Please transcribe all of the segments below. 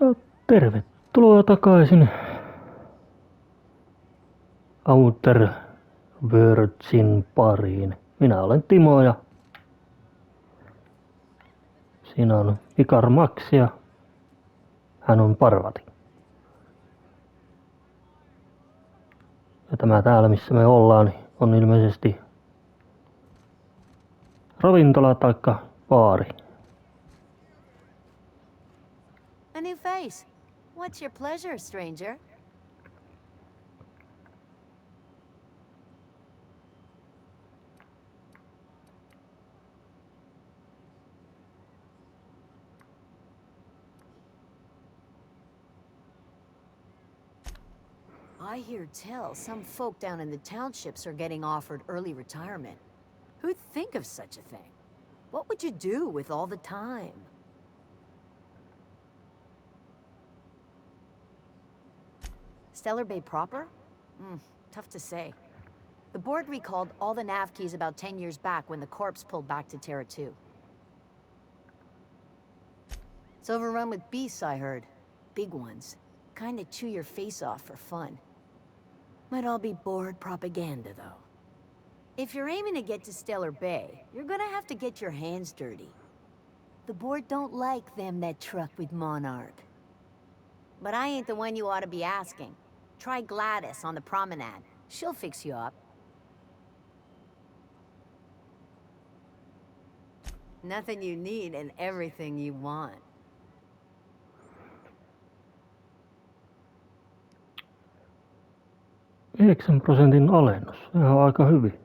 Ja tervetuloa takaisin Outer Worldsin pariin. Minä olen Timo ja siinä on Ikar Max ja hän on Parvati. Ja tämä täällä missä me ollaan on ilmeisesti ravintola taikka baari. A new face. What's your pleasure, stranger? I hear tell some folk down in the townships are getting offered early retirement. Who'd think of such a thing? What would you do with all the time? Stellar Bay proper? Tough to say. The board recalled all the nav keys about 10 years back when the corpse pulled back to Terra 2. It's overrun with beasts, I heard. Big ones. Kinda chew your face off for fun. Might all be board propaganda, though. If you're aiming to get to Stellar Bay, you're gonna have to get your hands dirty. The board don't like them that truck with Monarch. But I ain't the one you ought to be asking. Try Gladys on the promenade. She'll fix you up. Nothing you need and everything you want. 9% alennus. Sehän on aika hyvin.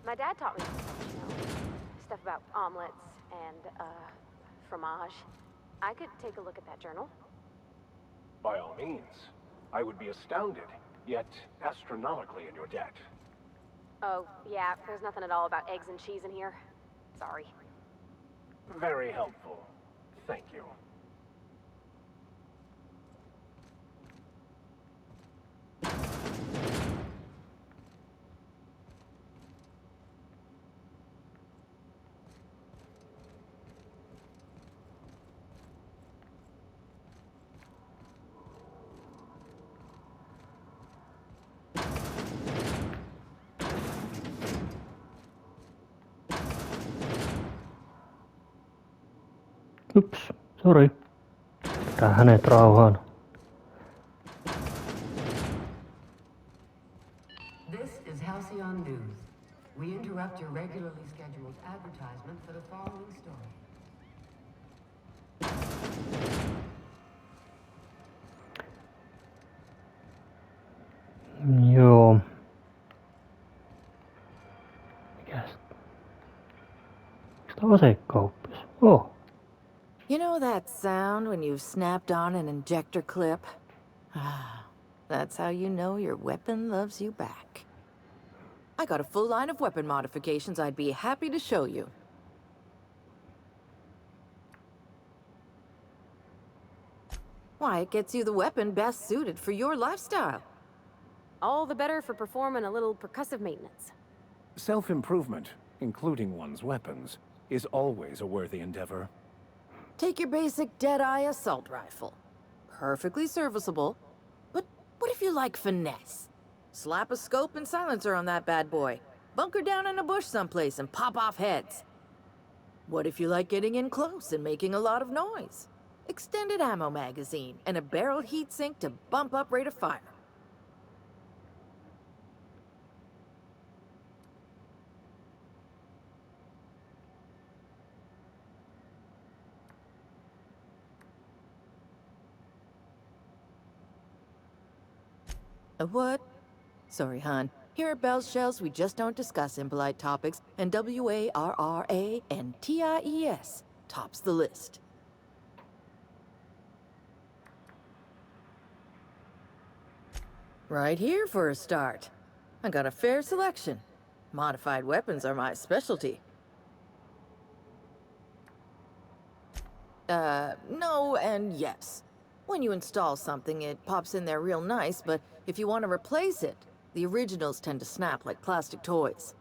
My dad taught me stuff about omelets and, fromage. I could take a look at that journal. By all means. I would be astounded, yet astronomically in your debt. Oh, yeah, there's nothing at all about eggs and cheese in here. Sorry. Very helpful. Thank you. Ups, sorry. Jätän hänet rauhaan. This is Halcyon News. We interrupt your regularly scheduled advertisement for the following story. Joo. Mikäs? Sitä asekauppis? Oh. You know that sound when you've snapped on an injector clip? That's how you know your weapon loves you back. I got a full line of weapon modifications I'd be happy to show you. Why, it gets you the weapon best suited for your lifestyle. All the better for performing a little percussive maintenance. Self-improvement, including one's weapons, is always a worthy endeavor. Take your basic Deadeye assault rifle. Perfectly serviceable. But what if you like finesse? Slap a scope and silencer on that bad boy. Bunker down in a bush someplace and pop off heads. What if you like getting in close and making a lot of noise? Extended ammo magazine and a barrel heatsink to bump up rate of fire. A what? Sorry, hon. Here at Bell's Shells, we just don't discuss impolite topics, and WARRANTIES tops the list. Right here for a start. I got a fair selection. Modified weapons are my specialty. No and yes. When you install something, it pops in there real nice, but if you want to replace it, the originals tend to snap like plastic toys.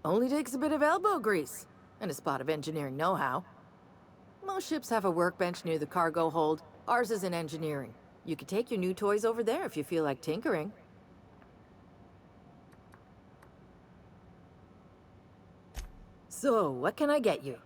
Only takes a bit of elbow grease and a spot of engineering know-how. Most ships have a workbench near the cargo hold. Ours is in engineering. You could take your new toys over there if you feel like tinkering. So, what can I get you?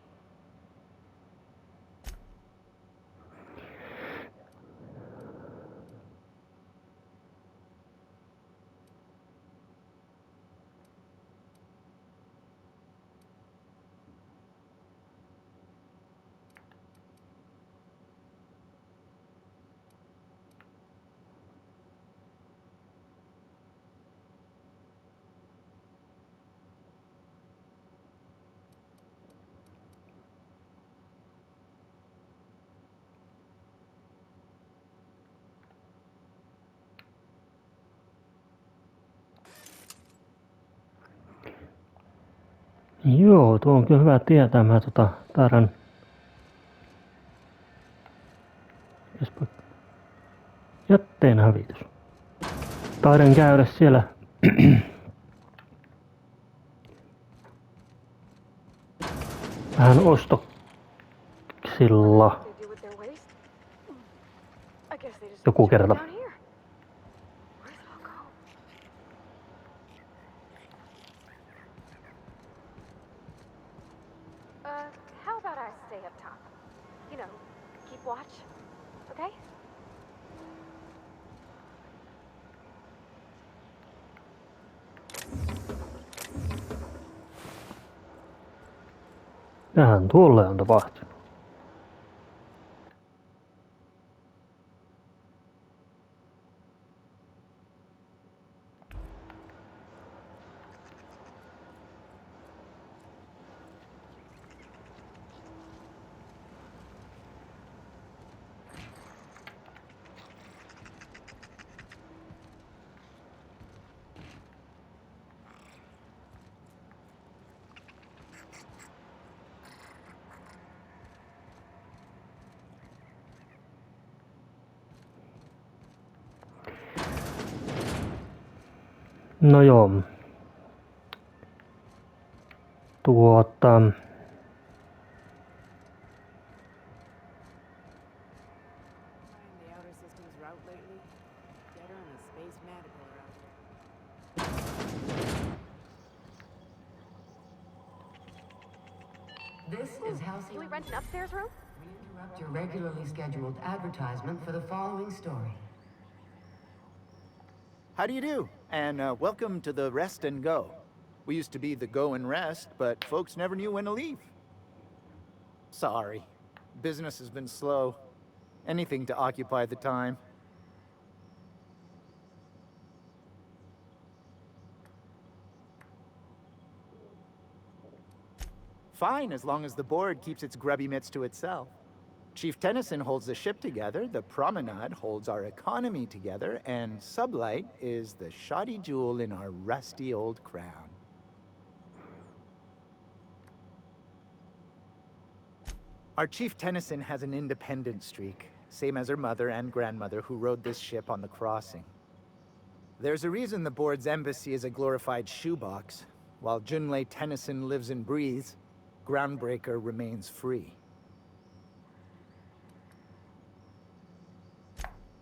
Joo, tuo on kyllä hyvä tietää. Mä taidan... Jätteen hävitys. Taidan käydä siellä... vähän ostoksilla. Joku kerta. How about I stay up top? You know, keep watch, okay? Tähän tuolle on tapahtunut. No joo. The outer system's route lately? Better on a space medical route. This is Halcyon. Can we rent an upstairs room? We interrupt your regularly scheduled advertisement for the following story. How do you do? And welcome to the Rest and Go. We used to be the Go and Rest, but folks never knew when to leave. Sorry. Business has been slow. Anything to occupy the time. Fine, as long as the board keeps its grubby mitts to itself. Chief Tennyson holds the ship together, the Promenade holds our economy together, and Sublight is the shoddy jewel in our rusty old crown. Our Chief Tennyson has an independent streak, same as her mother and grandmother who rode this ship on the crossing. There's a reason the board's embassy is a glorified shoebox. While Junlei Tennyson lives and breathes, Groundbreaker remains free.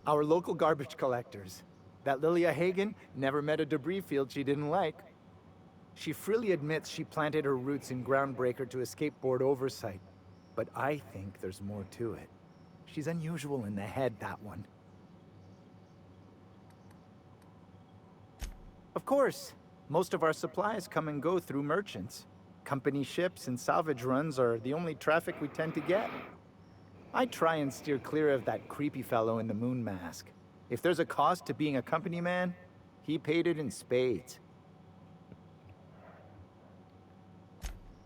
Our local garbage collectors. That Lilia Hagen never met a debris field she didn't like. She freely admits she planted her roots in Groundbreaker to escape board oversight. But I think there's more to it. She's unusual in the head, that one. Of course, most of our supplies come and go through merchants. Company ships and salvage runs are the only traffic we tend to get. I try and steer clear of that creepy fellow in the moon mask. If there's a cost to being a company man, he paid it in spades.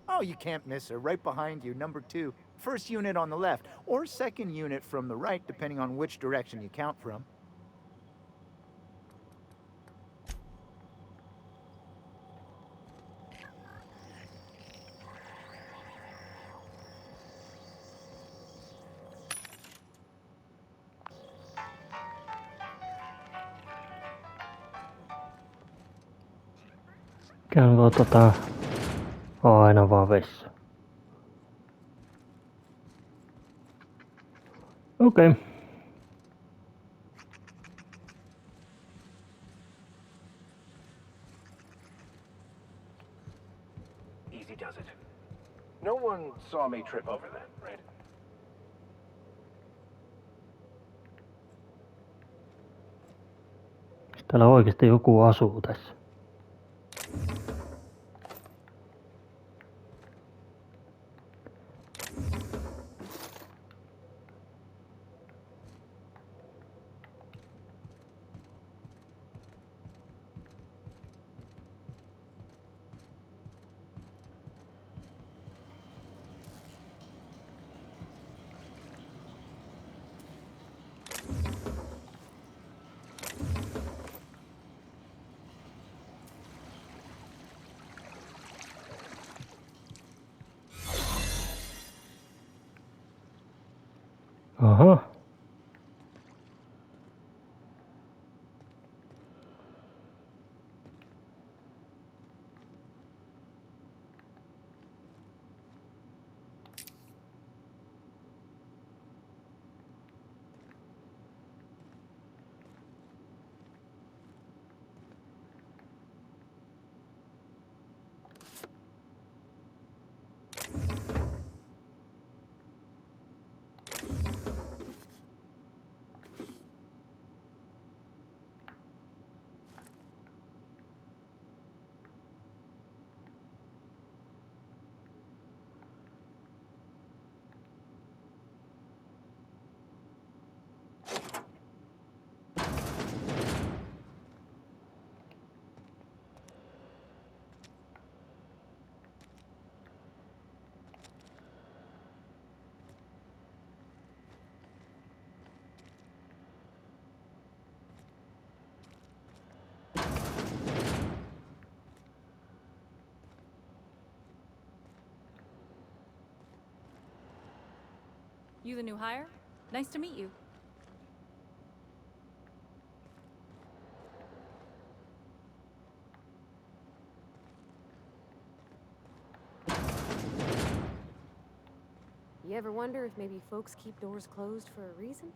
Oh, you can't miss her. Right behind you, number 2. First unit on the left, or second unit from the right, depending on which direction you count from. Käyn aina vaan vessa. Okei. Okay. Easy does it. No one saw me trip over that, right? Täällä oikeasti joku asuu tässä. Aha. You the new hire? Nice to meet you. You ever wonder if maybe folks keep doors closed for a reason?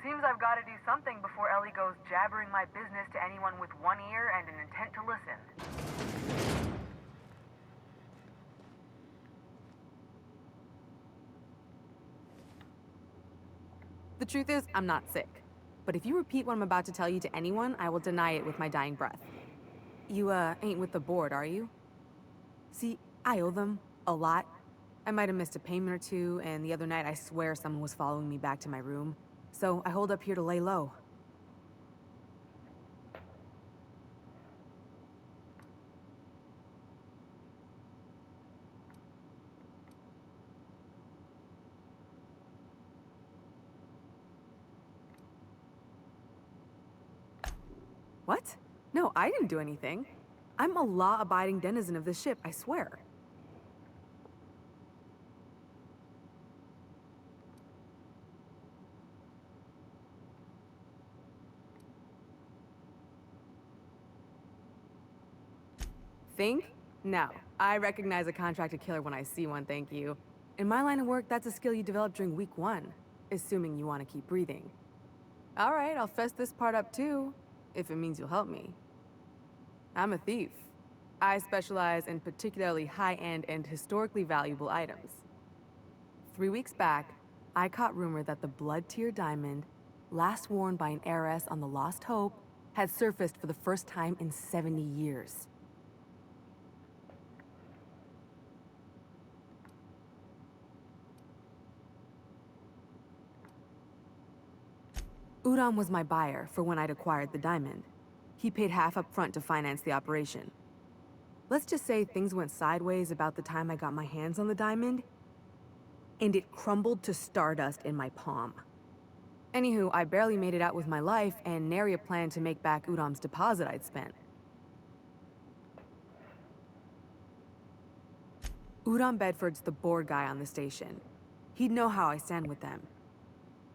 Seems I've got to do something before Ellie goes jabbering my business to anyone with one ear and an intent to listen. The truth is, I'm not sick. But if you repeat what I'm about to tell you to anyone, I will deny it with my dying breath. You, ain't with the board, are you? See, I owe them a lot. I might have missed a payment or two, and the other night I swear someone was following me back to my room. So I hold up here to lay low. What? No, I didn't do anything. I'm a law-abiding denizen of this ship, I swear. Think? No. I recognize a contracted killer when I see one, thank you. In my line of work, that's a skill you develop during week 1, assuming you want to keep breathing. Alright, I'll fess this part up too, if it means you'll help me. I'm a thief. I specialize in particularly high-end and historically valuable items. 3 weeks back, I caught rumor that the blood-tier diamond, last worn by an heiress on the Lost Hope, had surfaced for the first time in 70 years. Udom was my buyer for when I'd acquired the diamond. He paid half up front to finance the operation. Let's just say things went sideways about the time I got my hands on the diamond, and it crumbled to stardust in my palm. Anywho, I barely made it out with my life, and nary a plan to make back Udom's deposit I'd spent. Udom Bedfort's the board guy on the station. He'd know how I stand with them.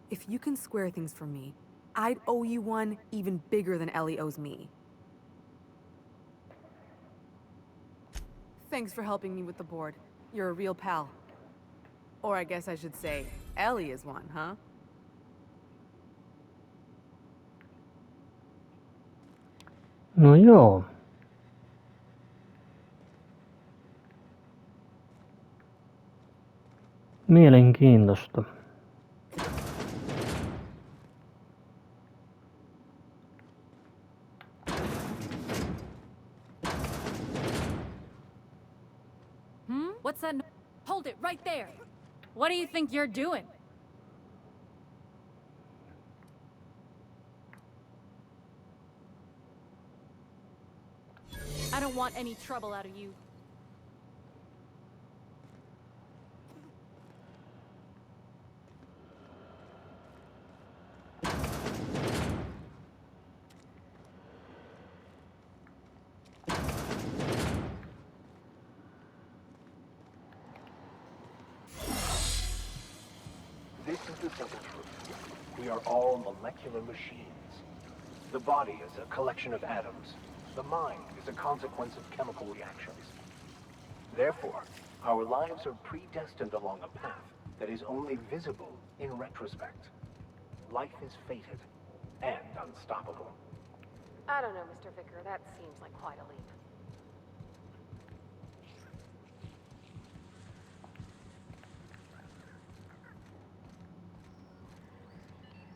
If you can square things for me, I'd owe you one even bigger than Ellie owes me. Thanks for helping me with the board. You're a real pal. Or I guess I should say, Ellie is one, huh? No joo. Mielenkiintoista. What's that? Hold it right there! What do you think you're doing? I don't want any trouble out of you. This is the simple truth. We are all molecular machines. The body is a collection of atoms. The mind is a consequence of chemical reactions. Therefore, our lives are predestined along a path that is only visible in retrospect. Life is fated and unstoppable. I don't know, Mr. Vicker. That seems like quite a leap.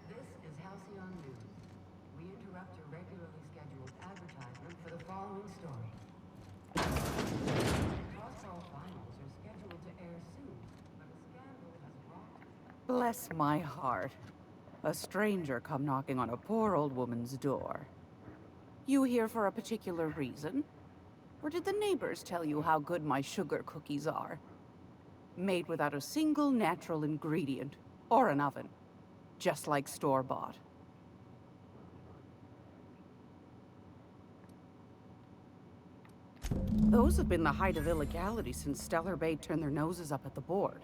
This is Halcyon News. We interrupt your regularly scheduled advertisement for the following story. Crossball finals are scheduled to air soon, but a scandal has rocked. Bless my heart. A stranger come knocking on a poor old woman's door. You here for a particular reason? Or did the neighbors tell you how good my sugar cookies are? Made without a single natural ingredient, or an oven. Just like store-bought. Those have been the height of illegality since Stellar Bay turned their noses up at the board.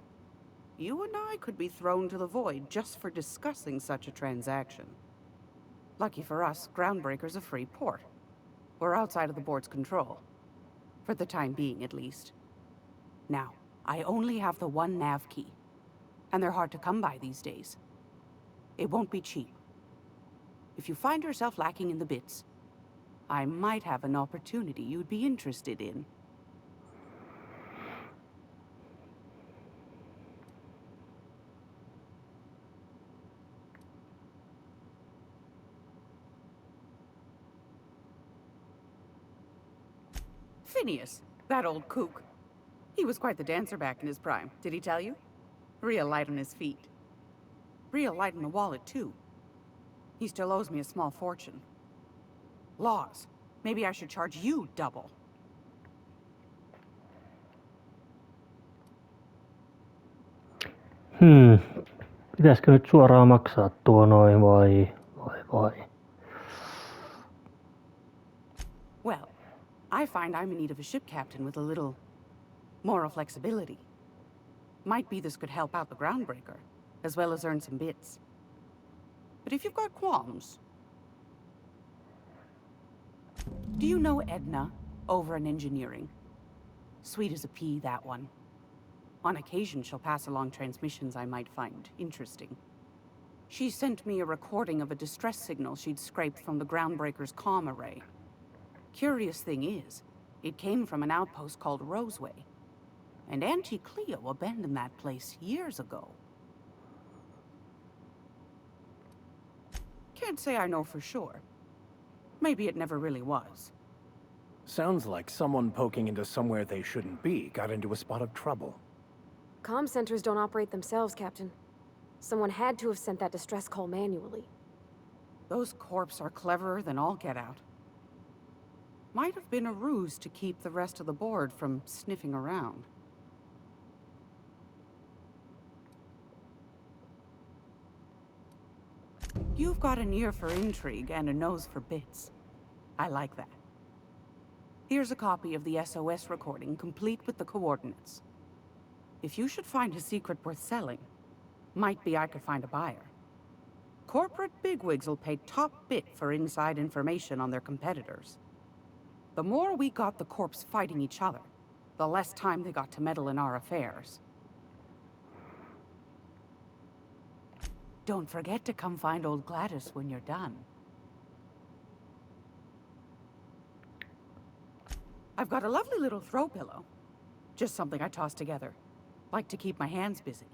You and I could be thrown to the void just for discussing such a transaction. Lucky for us, Groundbreaker's a free port. We're outside of the board's control. For the time being, at least. Now, I only have the one nav key. And they're hard to come by these days. It won't be cheap. If you find yourself lacking in the bits, I might have an opportunity you'd be interested in. Phineas, that old kook. He was quite the dancer back in his prime, did he tell you? Real light on his feet. Real light in the wallet, too. He still owes me a small fortune. Laws. Maybe I should charge you double. Pitäisikö nyt suoraan maksaa tuo noin vai? Well, I find I'm in need of a ship captain with a little moral flexibility. Might be this could help out the groundbreaker, as well as earn some bits. But if you've got qualms... Do you know Edna, over in engineering? Sweet as a pea, that one. On occasion, she'll pass along transmissions I might find interesting. She sent me a recording of a distress signal she'd scraped from the groundbreaker's comm array. Curious thing is, it came from an outpost called Roseway. And Auntie Cleo abandoned that place years ago. Can't say I know for sure. Maybe it never really was. Sounds like someone poking into somewhere they shouldn't be got into a spot of trouble. Comm centers don't operate themselves, Captain. Someone had to have sent that distress call manually. Those corps are cleverer than all get out. Might have been a ruse to keep the rest of the board from sniffing around. You've got an ear for intrigue and a nose for bits. I like that. Here's a copy of the SOS recording, complete with the coordinates. If you should find a secret worth selling, might be I could find a buyer. Corporate bigwigs will pay top bit for inside information on their competitors. The more we got the corps fighting each other, the less time they got to meddle in our affairs. Don't forget to come find old Gladys when you're done. I've got a lovely little throw pillow. Just something I toss together. Like to keep my hands busy.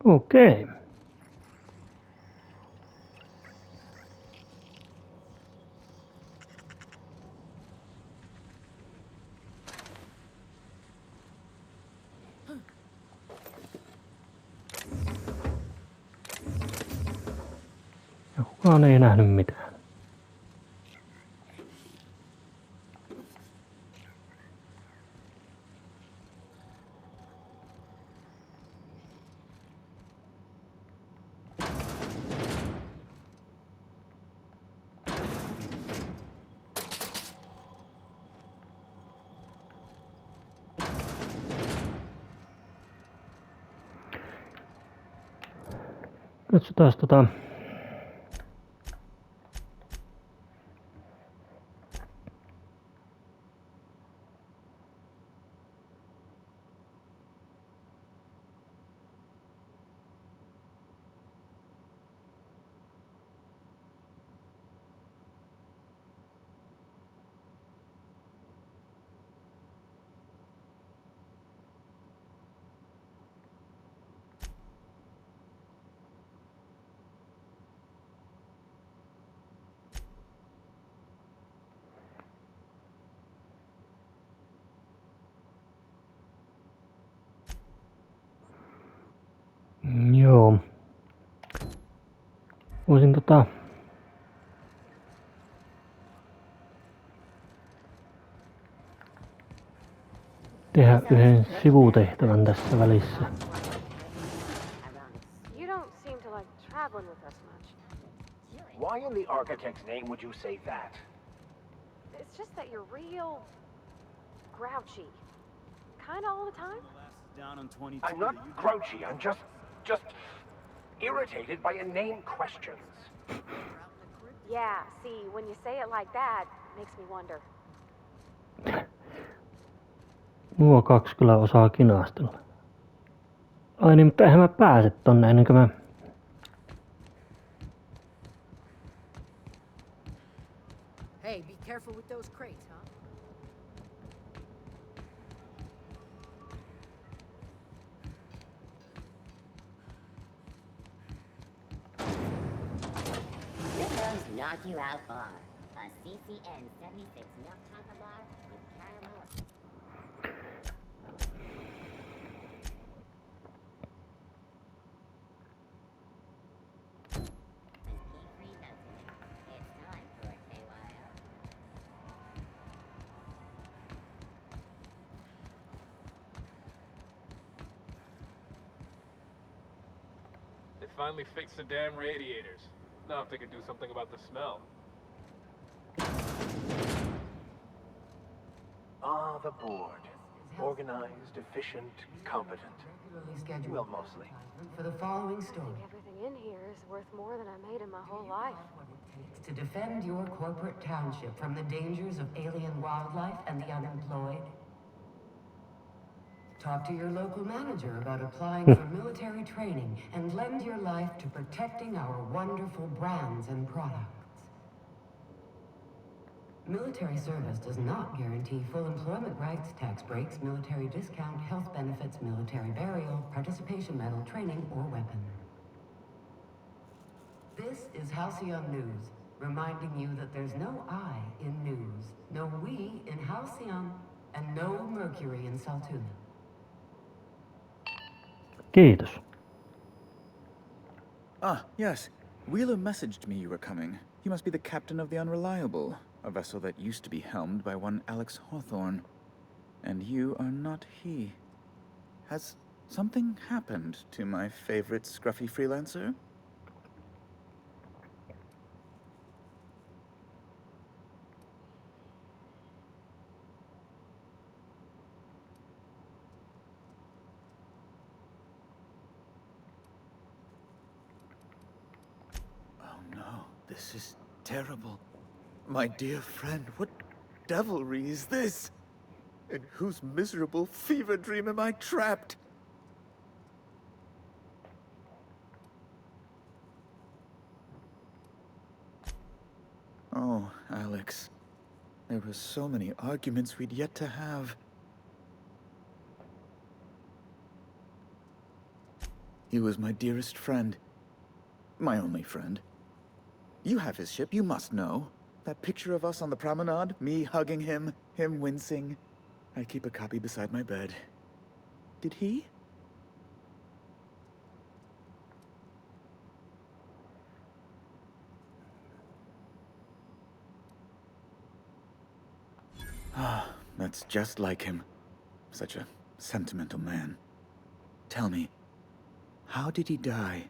Okei. Ja kukaan ei nähnyt mitään. Katsotaan Joo. Voisin tehdä yhden sivutehtävän tässä välissä. You don't seem to like traveling with us much. Why in the architect's name would you say that? It's just that you're real grouchy. Kinda all the time. down on 22. I'm not grouchy, I'm just irritated by inane questions. Yeah, see, when you say it like that, makes me wonder. Nuo kaksi kyllä osaa kinastella. Ai niin, mutta eihän mä pääse tonne ennen kuin mä... Hey, be careful with those crates, huh? Windows knock you out bar. A CCN 76 milk chocolate bar with caramel. E-free doesn't it? It's time for a KYO. They finally fixed the damn radiators. Now if they could do something about the smell. Ah, the board. Organized, efficient, competent. Well, mostly. For the following I story. think everything in here is worth more than I made in my whole life. It's to defend your corporate township from the dangers of alien wildlife and the unemployed. Talk to your local manager about applying for military training and lend your life to protecting our wonderful brands and products. Military service does not guarantee full employment rights, tax breaks, military discount, health benefits, military burial, participation medal, training, or weapon. This is Halcyon News, reminding you that there's no I in news, no we in Halcyon, and no Mercury in Saltuna. Kiitos. Ah, yes. Wheeler messaged me you were coming. You must be the captain of the Unreliable, a vessel that used to be helmed by one Alex Hawthorne. And you are not he. Has something happened to my favorite scruffy freelancer? This is terrible. My dear friend, what devilry is this? In whose miserable fever dream am I trapped? Oh, Alex. There were so many arguments we'd yet to have. He was my dearest friend. My only friend. You have his ship, you must know. That picture of us on the promenade, me hugging him, him wincing. I keep a copy beside my bed. Did he? Ah, that's just like him. Such a sentimental man. Tell me, how did he die?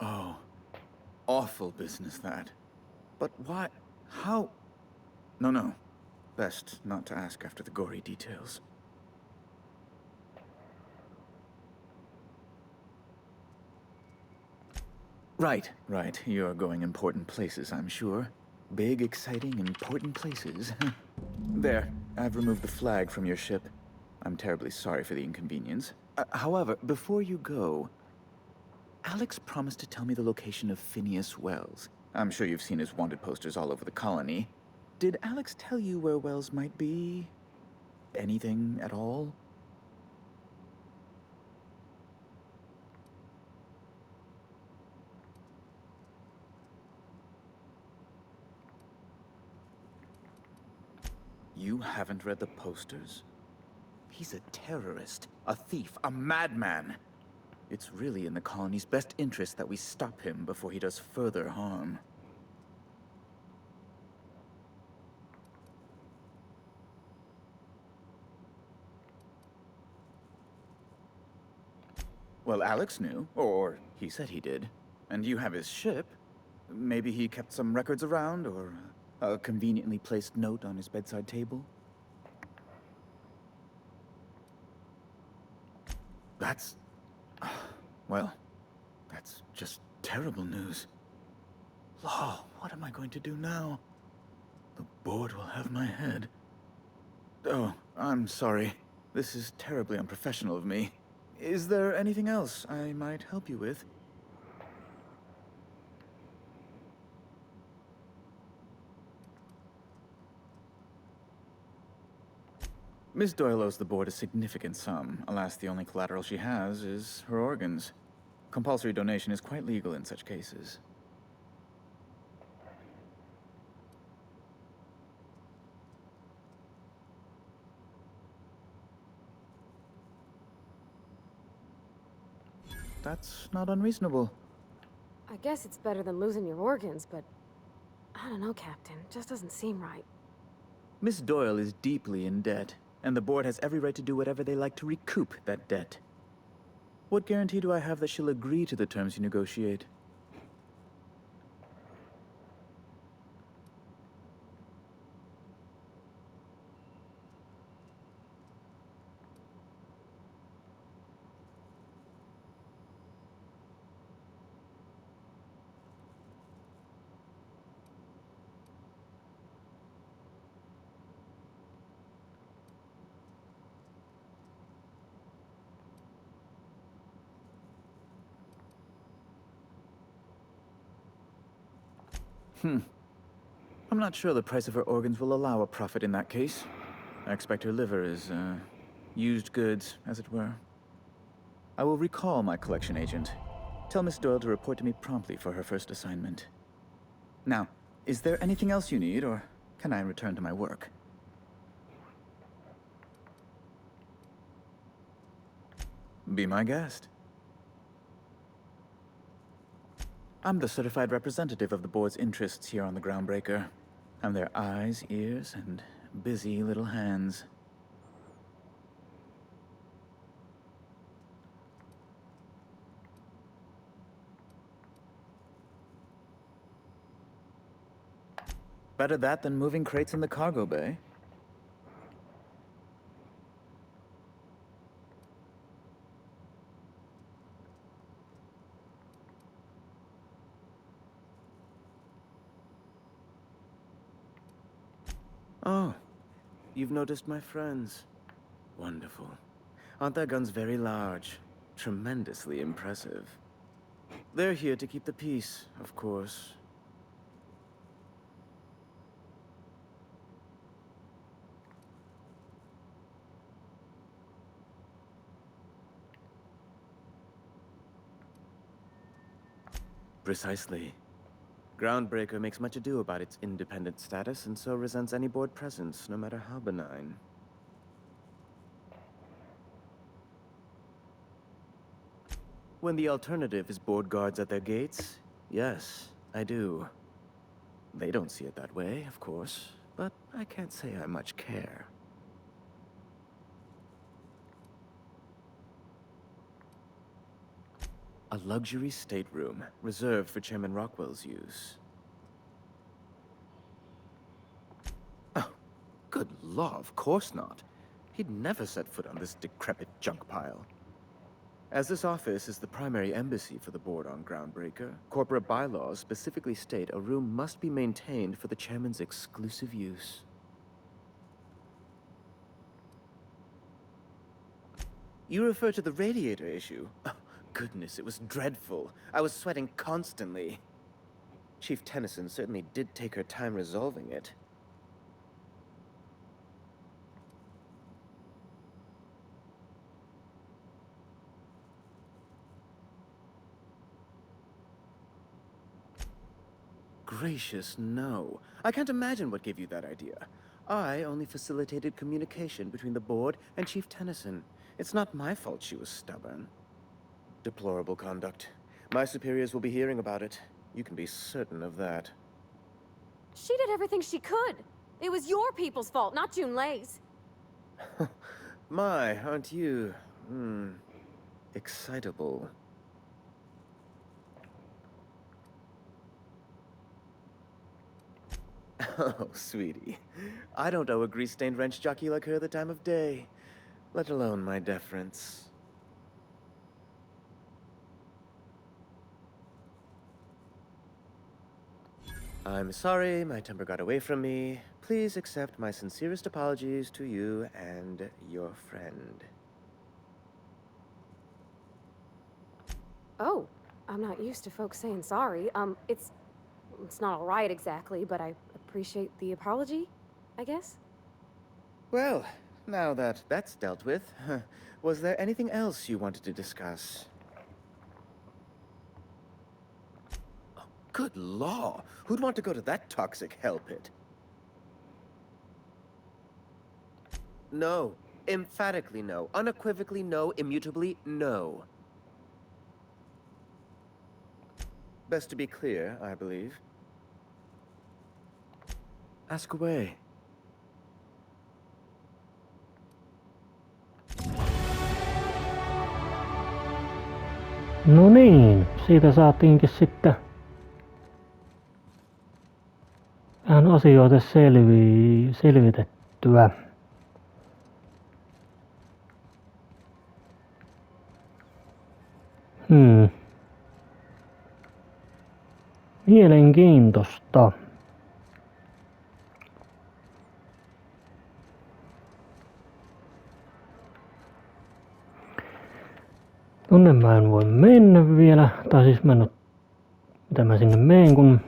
Oh, awful business that. But why? How? No. Best not to ask after the gory details. Right. You're going important places, I'm sure. Big, exciting, important places. There, I've removed the flag from your ship. I'm terribly sorry for the inconvenience. However, before you go, Alex promised to tell me the location of Phineas Wells. I'm sure you've seen his wanted posters all over the colony. Did Alex tell you where Wells might be? Anything at all? You haven't read the posters? He's a terrorist, a thief, a madman. It's really in the colony's best interest that we stop him before he does further harm. Well, Alex knew, or he said he did. And you have his ship. Maybe he kept some records around, or a conveniently placed note on his bedside table. That's... well, that's just terrible news. Law, what am I going to do now? The board will have my head. Oh, I'm sorry. This is terribly unprofessional of me. Is there anything else I might help you with? Miss Doyle owes the board a significant sum. Alas, the only collateral she has is her organs. Compulsory donation is quite legal in such cases. That's not unreasonable. I guess it's better than losing your organs, but I don't know, Captain. It just doesn't seem right. Miss Doyle is deeply in debt, and the board has every right to do whatever they like to recoup that debt. What guarantee do I have that she'll agree to the terms you negotiate? I'm not sure the price of her organs will allow a profit in that case. I expect her liver is, used goods, as it were. I will recall my collection agent. Tell Miss Doyle to report to me promptly for her first assignment. Now, is there anything else you need, or can I return to my work? Be my guest. I'm the certified representative of the board's interests here on the Groundbreaker. I'm their eyes, ears, and busy little hands. Better that than moving crates in the cargo bay. Oh, you've noticed my friends. Wonderful. Aren't their guns very large? Tremendously impressive. They're here to keep the peace, of course. Precisely. Groundbreaker makes much ado about its independent status, and so resents any board presence, no matter how benign. When the alternative is board guards at their gates, yes, I do. They don't see it that way, of course, but I can't say I much care. A luxury stateroom, reserved for Chairman Rockwell's use. Oh, good law, of course not. He'd never set foot on this decrepit junk pile. As this office is the primary embassy for the board on Groundbreaker, corporate bylaws specifically state a room must be maintained for the chairman's exclusive use. You refer to the radiator issue? Oh, goodness, it was dreadful. I was sweating constantly. Chief Tennyson certainly did take her time resolving it. Gracious, no. I can't imagine what gave you that idea. I only facilitated communication between the board and Chief Tennyson. It's not my fault she was stubborn. Deplorable conduct. My superiors will be hearing about it. You can be certain of that. She did everything she could. It was your people's fault, not Junlei's. My, aren't you? excitable. Oh, sweetie. I don't owe a grease-stained wrench jockey like her the time of day, let alone my deference. I'm sorry my temper got away from me. Please accept my sincerest apologies to you and your friend. Oh, I'm not used to folks saying sorry. It's not all right exactly, but I appreciate the apology, I guess. Well, now that that's dealt with, was there anything else you wanted to discuss? Oh, good law! Who'd want to go to that toxic hell pit? No. Emphatically no. Unequivocally no. Immutably no. Best to be clear, I believe. Ask away. No niin, siitä saatiinkin sitten vähän asioita selvitettyä. Mielenkiintoista. Tonne mä en voi mennä vielä, tai siis mä en oo, mitä mä sinne meen, kun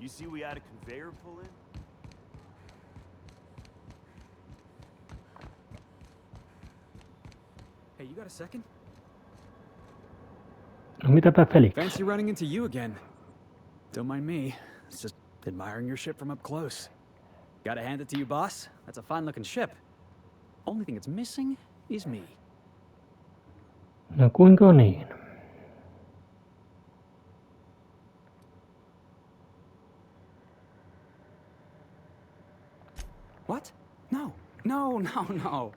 You see we had a conveyor pull in? Hey, you got a second? no mitäpä Felix? Fancy running into you again. Don't mind me. It's just admiring your ship from up close. Gotta hand it to you, boss. That's a fine-looking ship. Only thing it's missing is me. No kuinka niin? What? No. No.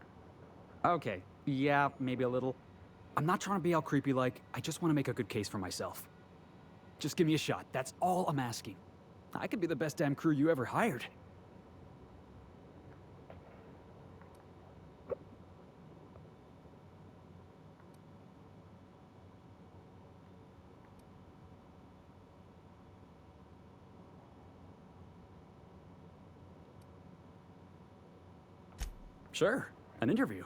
Okay, yeah, maybe a little. I'm not trying to be all creepy like, I just want to make a good case for myself. Just give me a shot, that's all I'm asking. I could be the best damn crew you ever hired. Sure, an interview.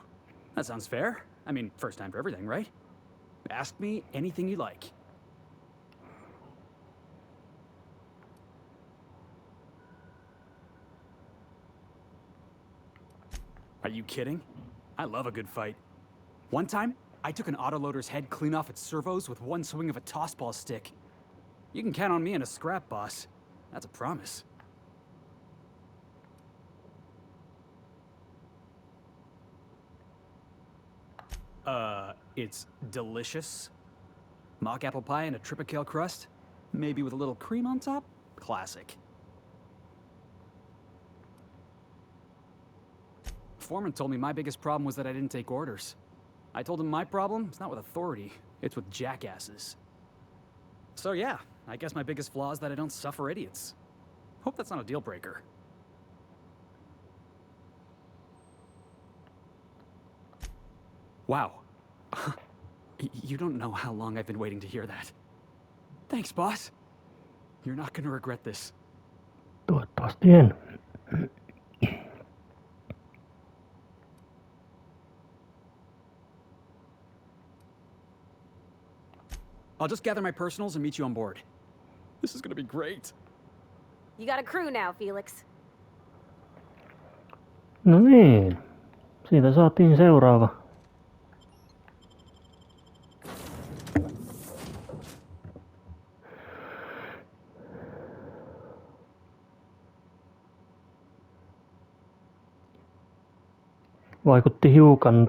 That sounds fair. I mean, first time for everything, right? Ask me anything you like. Are you kidding? I love a good fight. One time, I took an autoloader's head clean off its servos with one swing of a tossball stick. You can count on me in a scrap, boss. That's a promise. It's delicious. Mock apple pie and a tripicale crust, maybe with a little cream on top. Classic. Foreman told me my biggest problem was that I didn't take orders. I told him my problem is not with authority, it's with jackasses. So yeah, I guess my biggest flaw is that I don't suffer idiots. Hope that's not a deal breaker. Wow. You don't know how long I've been waiting to hear that. Thanks, boss. You're not gonna regret this. Toivottavasti en. I'll just gather my personals and meet you on board. This is gonna be great. You got a crew now, Felix. No niin. Siitä saatiin seuraava. Vaikutti hiukan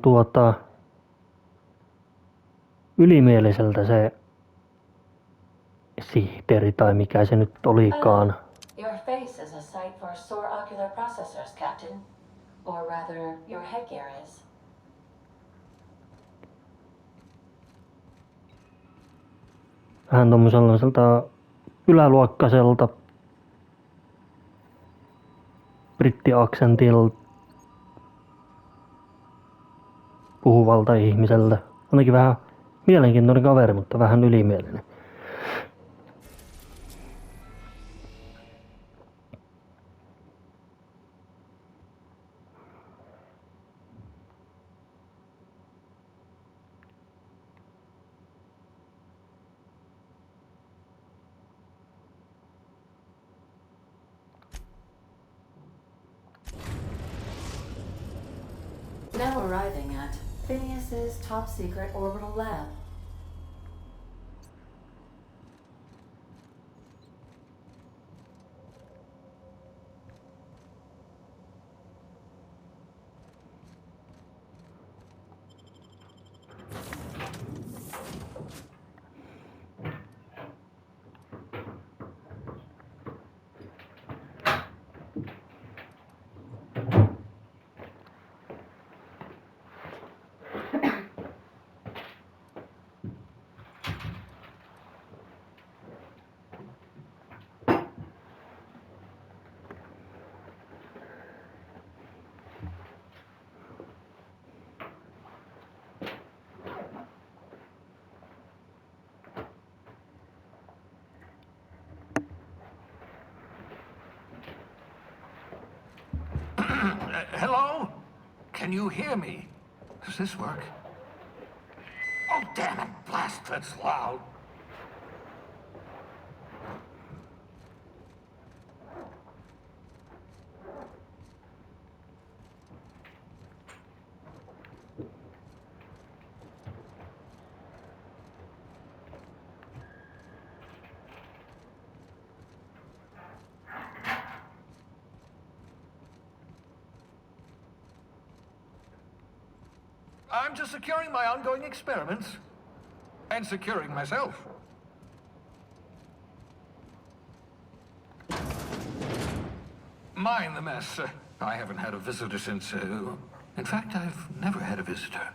ylimieliseltä se sihteeri tai mikä se nyt olikaan. Your face is a sight for sore ocular processors, Captain. Or rather, your headgear is. Vähän tommoselta yläluokkaiselta brittiaksentil puhuvalta ihmiseltä. Ainakin vähän mielenkiintoinen kaveri, mutta vähän ylimielinen. Now arriving at Phineas's top secret orbital lab. Hello? Can you hear me? Does this work? Oh, damn it! Blast, that's loud. I'm just securing my ongoing experiments. And securing myself. Mind the mess. I haven't had a visitor since, in fact, I've never had a visitor.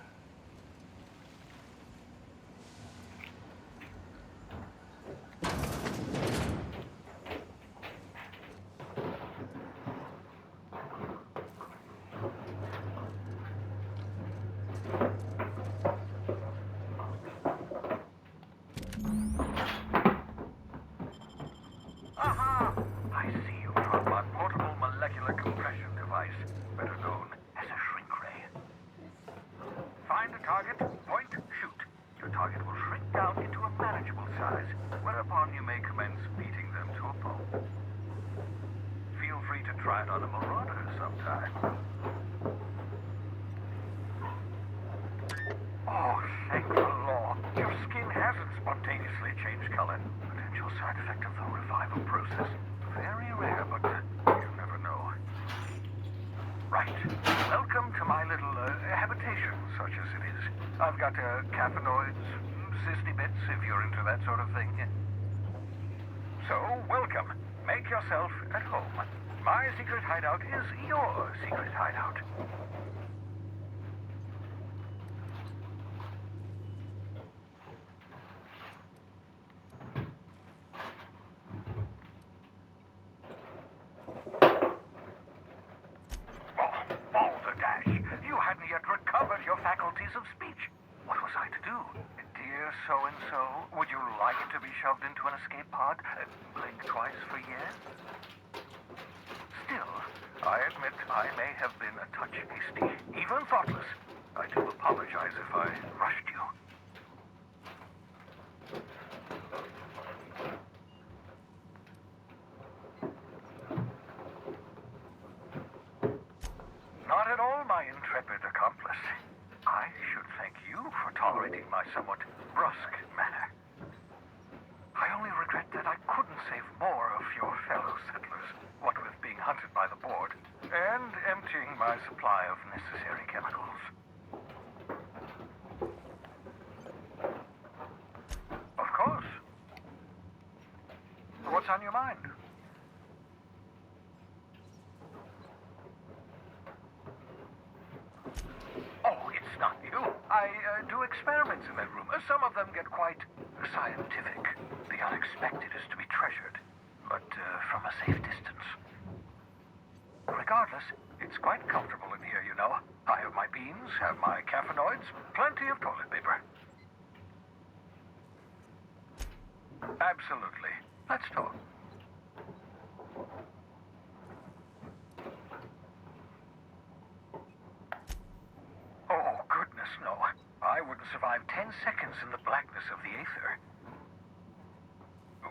tolerating my somewhat brusque manner. I only regret that I couldn't save more of your fellow settlers, what with being hunted by the board, and emptying my supply of necessary chemicals. Of course. What's on your mind? Oh, it's not you. I do experiments in that room. Some of them get quite scientific. The unexpected is to be treasured, but from a safe distance. Regardless, it's quite comfortable in here, you know. I have my beans, have my caffeinoids, plenty of toilet paper. Absolutely. Let's talk. Oh, goodness, no. I wouldn't survive 10 seconds in the blackness of the aether.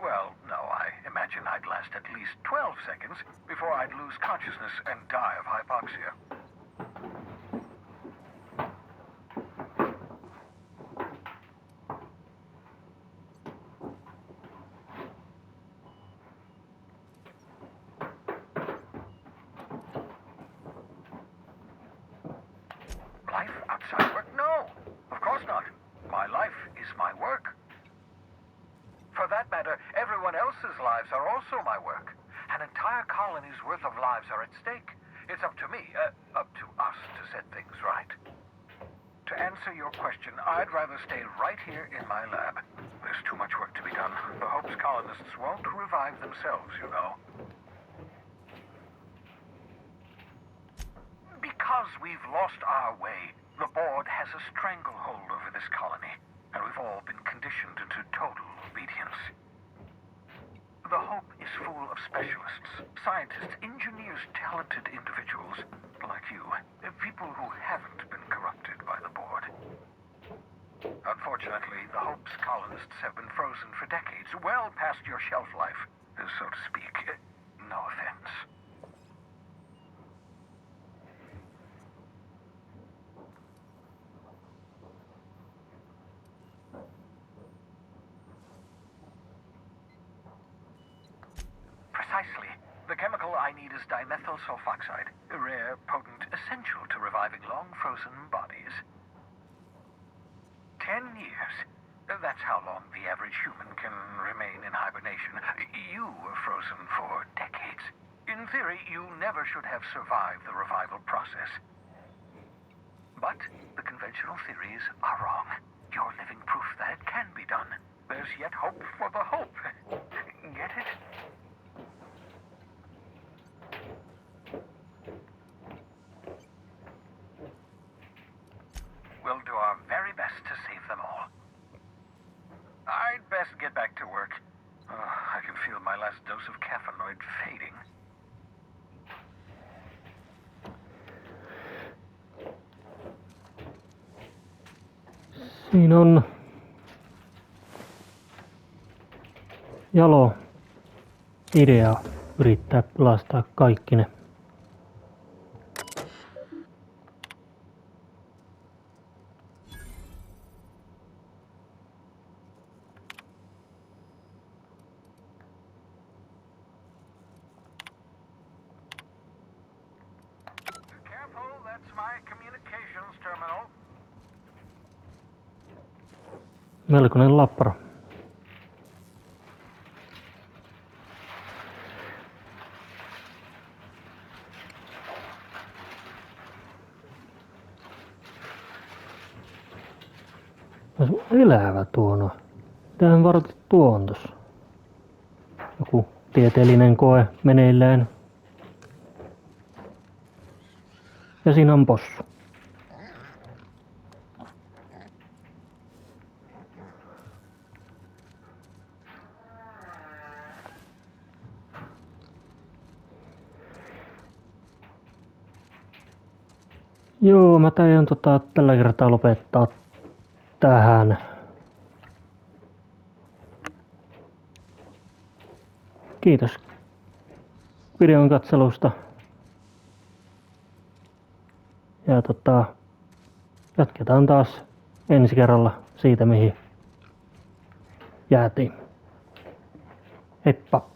Well, no, I imagine I'd last at least 12 seconds before I'd lose consciousness and die of hypoxia. Life outside work? No, of course not. My life is my work. For that matter, everyone else's lives are also my work. An entire colony's worth of lives are at stake. It's up to me, up to us to set things right. To answer your question, I'd rather stay right here in my lab. There's too much work to be done. The Hope's colonists won't revive themselves, you know. Because we've lost our way, the board has a stranglehold over this colony, and we've all been conditioned into total obedience. The Hope is full of specialists, scientists, engineers, talented individuals like you, people who haven't been corrupted by the board. Unfortunately, the Hope's colonists have been frozen for decades, well past your shelf life, so to speak. No offense. Precisely. The chemical I need is dimethyl sulfoxide, a rare, potent, essential to reviving long-frozen bodies. 10 years. That's how long the average human can remain in hibernation. You were frozen for decades. In theory, you never should have survived the revival process. But the conventional theories are wrong. You're living proof that it can be done. There's yet hope for the Hope. Get it? We'll do our very best to save them all. I'd best get back to work. I can feel my last dose of caffeinoid fading. Siinä on jalo idea yrittää pelastaa kaikki ne. Careful, that's my communications terminal. Melkoinen labra. Elävä tuono. Mitähän varoitit tuon tossa? Joku tieteellinen koe meneillään. Ja siinä on possu. Joo, mä taidan tällä kertaa lopettaa tähän. Kiitos videon katselusta. Ja jatketaan taas ensi kerralla siitä mihin jäätiin. Heippa!